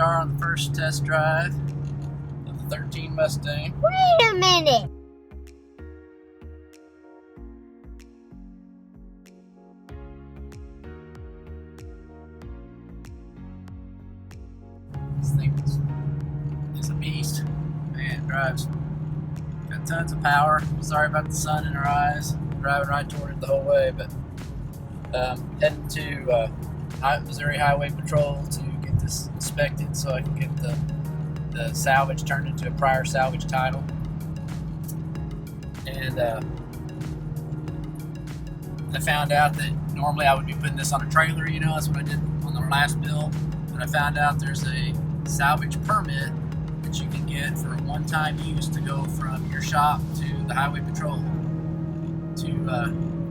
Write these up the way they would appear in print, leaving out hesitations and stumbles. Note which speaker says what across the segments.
Speaker 1: are on the first test drive of the 13 Mustang.
Speaker 2: Wait a minute!
Speaker 1: This thing is a beast. Man, it drives. Got tons of power. Sorry about the sun in our eyes. Driving right toward it the whole way, but heading to Missouri Highway Patrol to get this inspected so I can get the salvage turned into a prior salvage title. And I found out that normally I would be putting this on a trailer, you know, that's what I did on the last build. But I found out there's a salvage permit that you can get for a one-time use to go from your shop to the Highway Patrol to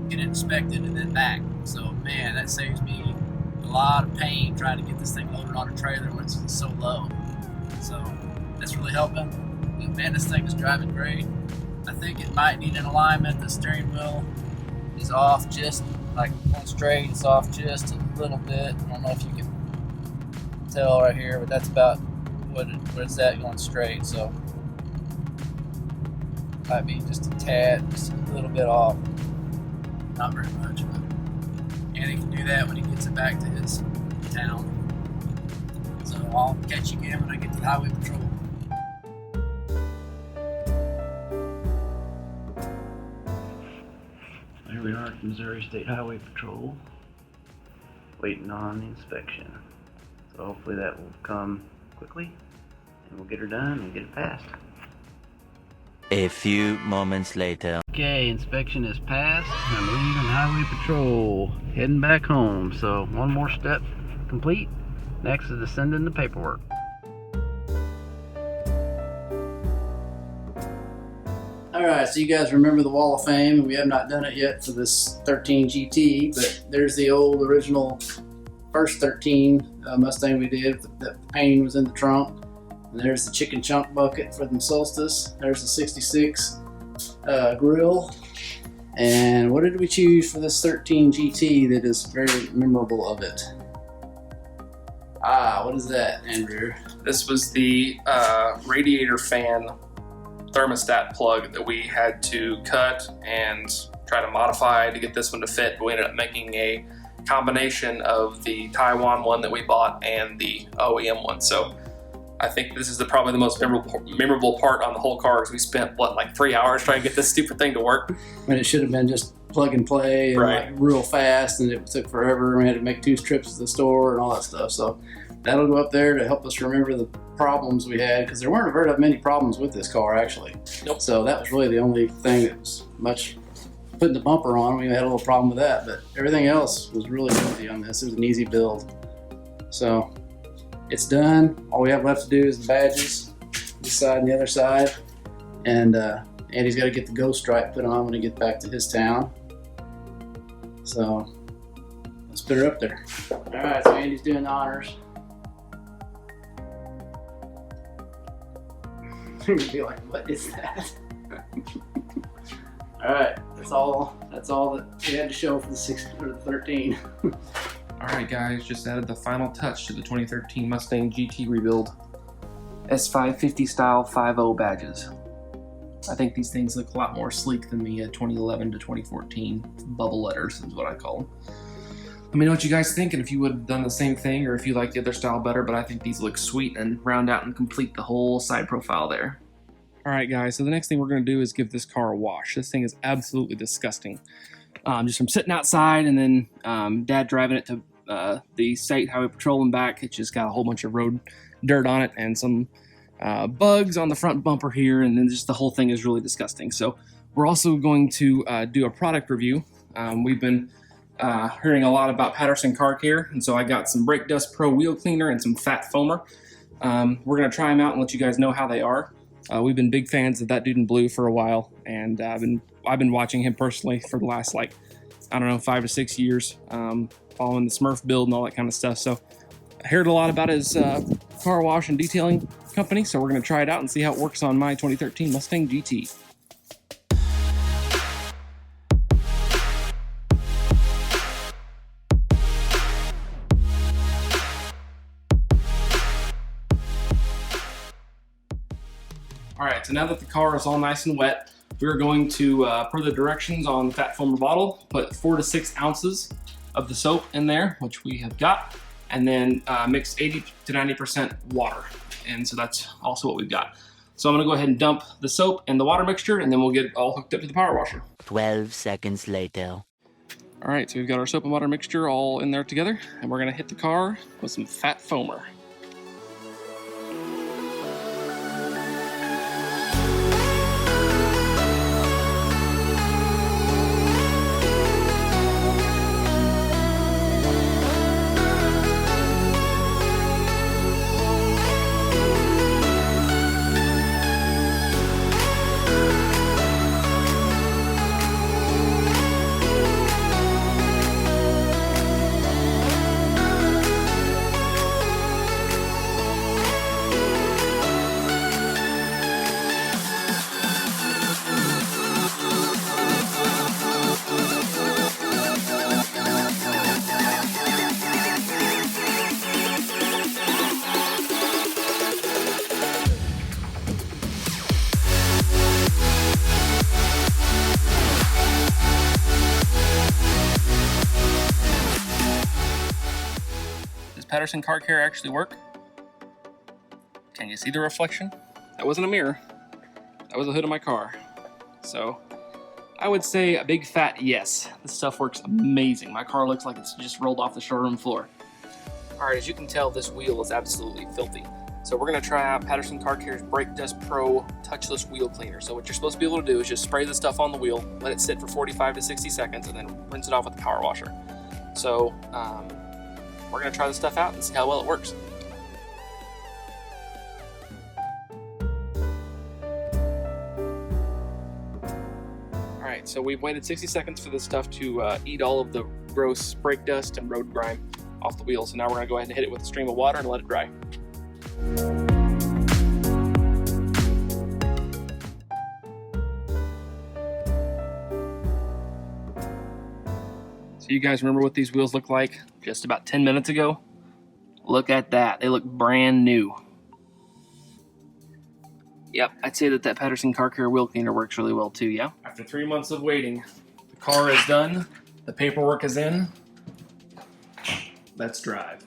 Speaker 1: get it inspected and then back. So man, that saves me a lot of pain trying to get this thing loaded on a trailer when it's so low. So that's really helping. But man, this thing is driving great. I think it might need an alignment. The steering wheel is off just like going straight. It's off just a little bit. I don't know if you can tell right here, but that's about what it's at going straight. So might be just a tad, just a little bit off. Not very much, but Andy can do that when he gets it back to his town. So I'll catch you again when I get to the Highway Patrol. There we are at Missouri State Highway Patrol, waiting on the inspection. So hopefully that will come quickly, and we'll get her done and get it passed.
Speaker 3: A few moments later.
Speaker 1: Okay, inspection is passed. I'm leaving Highway Patrol, heading back home. So one more step complete. Next is to send in the paperwork. Alright, so you guys remember the Wall of Fame. We have not done it yet for this 13 GT, but there's the old original first 13 Mustang we did. The painting was in the trunk. And there's the chicken chunk bucket for the Solstice. There's the 66 grill. And what did we choose for this 13 GT that is very memorable of it? What is that, Andrew?
Speaker 4: This was the radiator fan thermostat plug that we had to cut and try to modify to get this one to fit, but we ended up making a combination of the Taiwan one that we bought and the OEM one. So I think this is probably the most memorable part on the whole car, because we spent, what, like 3 hours trying to get this stupid thing to work?
Speaker 1: When it should have been just plug and play and
Speaker 4: right.
Speaker 1: like real fast, and it took forever. We had to make 2 trips to the store and all that stuff. So that'll go up there to help us remember the problems we had, because there weren't very many problems with this car, actually.
Speaker 4: Nope.
Speaker 1: So that was really the only thing that was much putting the bumper on. We had a little problem with that, but everything else was really easy on this. It was an easy build. So it's done. All we have left to do is the badges, this side and the other side. And Andy's got to get the ghost stripe put on when he gets back to his town. So let's put her up there. All right, so Andy's doing the honors. You're gonna be like, what is that? All right, that's all that we had to show for the 6 or the 13.
Speaker 4: Alright guys, just added the final touch to the 2013 Mustang GT rebuild. S550 style 5.0 badges. I think these things look a lot more sleek than the 2011 to 2014 bubble letters is what I call them. Let me know what you guys think and if you would have done the same thing or if you like the other style better, but I think these look sweet and round out and complete the whole side profile there. Alright guys, so the next thing we're going to do is give this car a wash. This thing is absolutely disgusting. Just from sitting outside and then Dad driving it to the State Highway Patrol and back, it just got a whole bunch of road dirt on it and some bugs on the front bumper here, and then just the whole thing is really disgusting. So we're also going to do a product review. We've been hearing a lot about Patterson Car Care, and so I got some Brake Dust Pro wheel cleaner and some fat foamer. We're going to try them out and let you guys know how they are. We've been big fans of ThatDudeinBlue for a while, and I've been watching him personally for the last, like, I don't know, 5 to 6 years, following the Smurf build and all that kind of stuff. So I heard a lot about his car wash and detailing company, so we're going to try it out and see how it works on my 2013 Mustang GT. All right, so now that the car is all nice and wet, we're going to, per the directions on the fat foamer bottle, put 4 to 6 ounces of the soap in there, which we have got, and then mix 80 to 90% water. And so that's also what we've got. So I'm gonna go ahead and dump the soap and the water mixture, and then we'll get it all hooked up to the power washer.
Speaker 3: 12 seconds later.
Speaker 4: All right, so we've got our soap and water mixture all in there together, and we're gonna hit the car with some fat foamer. Patterson Car Care actually work? Can you see the reflection? That wasn't a mirror. That was the hood of my car. So I would say a big fat yes. This stuff works amazing. My car looks like it's just rolled off the showroom floor. All right, as you can tell, this wheel is absolutely filthy. So we're gonna try out Patterson Car Care's Brake Dust Pro Touchless Wheel Cleaner. So what you're supposed to be able to do is just spray the stuff on the wheel, let it sit for 45 to 60 seconds, and then rinse it off with the power washer. So we're gonna try this stuff out and see how well it works. All right, so we've waited 60 seconds for this stuff to eat all of the gross brake dust and road grime off the wheel. So now we're gonna go ahead and hit it with a stream of water and let it dry. So you guys remember what these wheels look like just about 10 minutes ago? Look at that, they look brand new. Yep, I'd say that Patterson Car Care wheel cleaner works really well too, yeah? After 3 months of waiting, the car is done, the paperwork is in. Let's drive.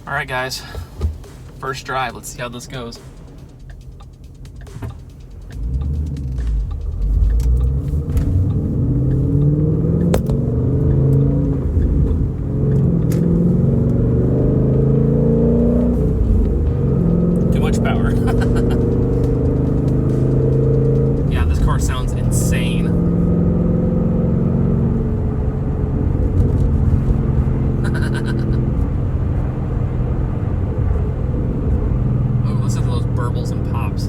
Speaker 4: All right, guys, first drive. Let's see how this goes. Too much power. Yeah, this car sounds insane. Burbles and pops.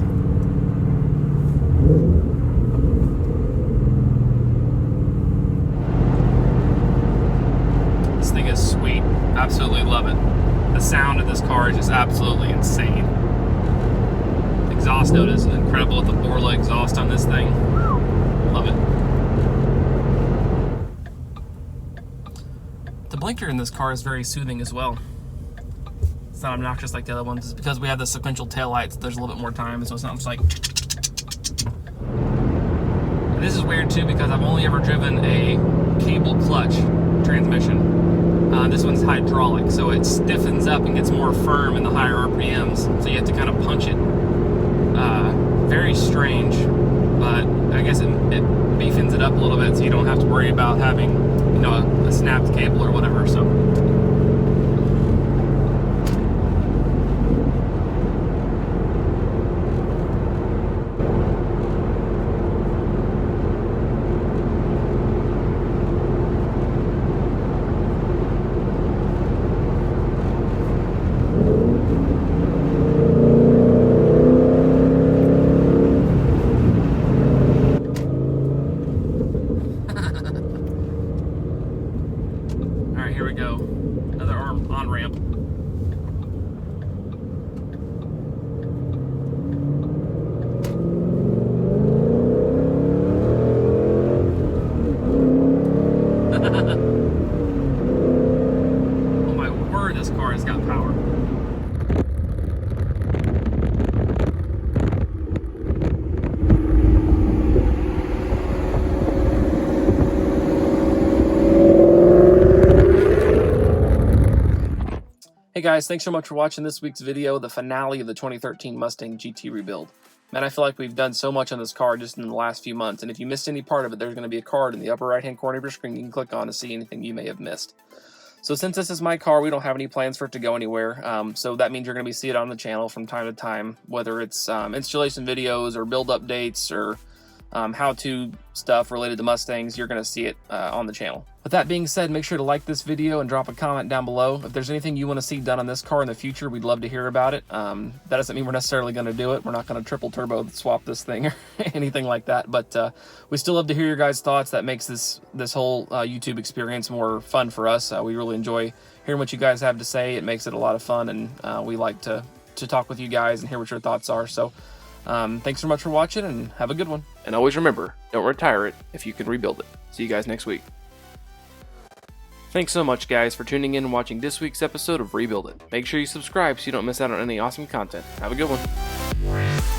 Speaker 4: This thing is sweet. Absolutely love it. The sound of this car is just absolutely insane. The exhaust note is incredible with the Borla exhaust on this thing. Love it. The blinker in this car is very soothing as well. it's not obnoxious like the other ones. It's because we have the sequential taillights, there's a little bit more time, so it's not just like... And this is weird too because I've only ever driven a cable clutch transmission. This one's hydraulic, so it stiffens up and gets more firm in the higher RPMs, so you have to kind of punch it. Very strange, but I guess it beefens it up a little bit so you don't have to worry about having, you know, a snapped cable or whatever, so. Alright, here we go. Another arm on-ramp. Oh my word, this car has got power. Hey guys, thanks so much for watching this week's video, the finale of the 2013 Mustang GT rebuild. Man, I feel like we've done so much on this car just in the last few months, and if you missed any part of it, there's going to be a card in the upper right hand corner of your screen you can click on to see anything you may have missed. So since this is my car, we don't have any plans for it to go anywhere, so that means you're going to be seeing it on the channel from time to time, whether it's installation videos or build updates or how-to stuff related to Mustangs. You're going to see it on the channel. With that being said, make sure to like this video and drop a comment down below. If there's anything you want to see done on this car in the future, we'd love to hear about it. That doesn't mean we're necessarily going to do it. We're not going to triple turbo swap this thing or anything like that, but we still love to hear your guys' thoughts. That makes this whole YouTube experience more fun for us. We really enjoy hearing what you guys have to say. It makes it a lot of fun, and we like to talk with you guys and hear what your thoughts are. So thanks so much for watching, and have a good one. And always remember, don't retire it if you can rebuild it. See you guys next week. Thanks so much, guys, for tuning in and watching this week's episode of Rebuild It. Make sure you subscribe so you don't miss out on any awesome content. Have a good one.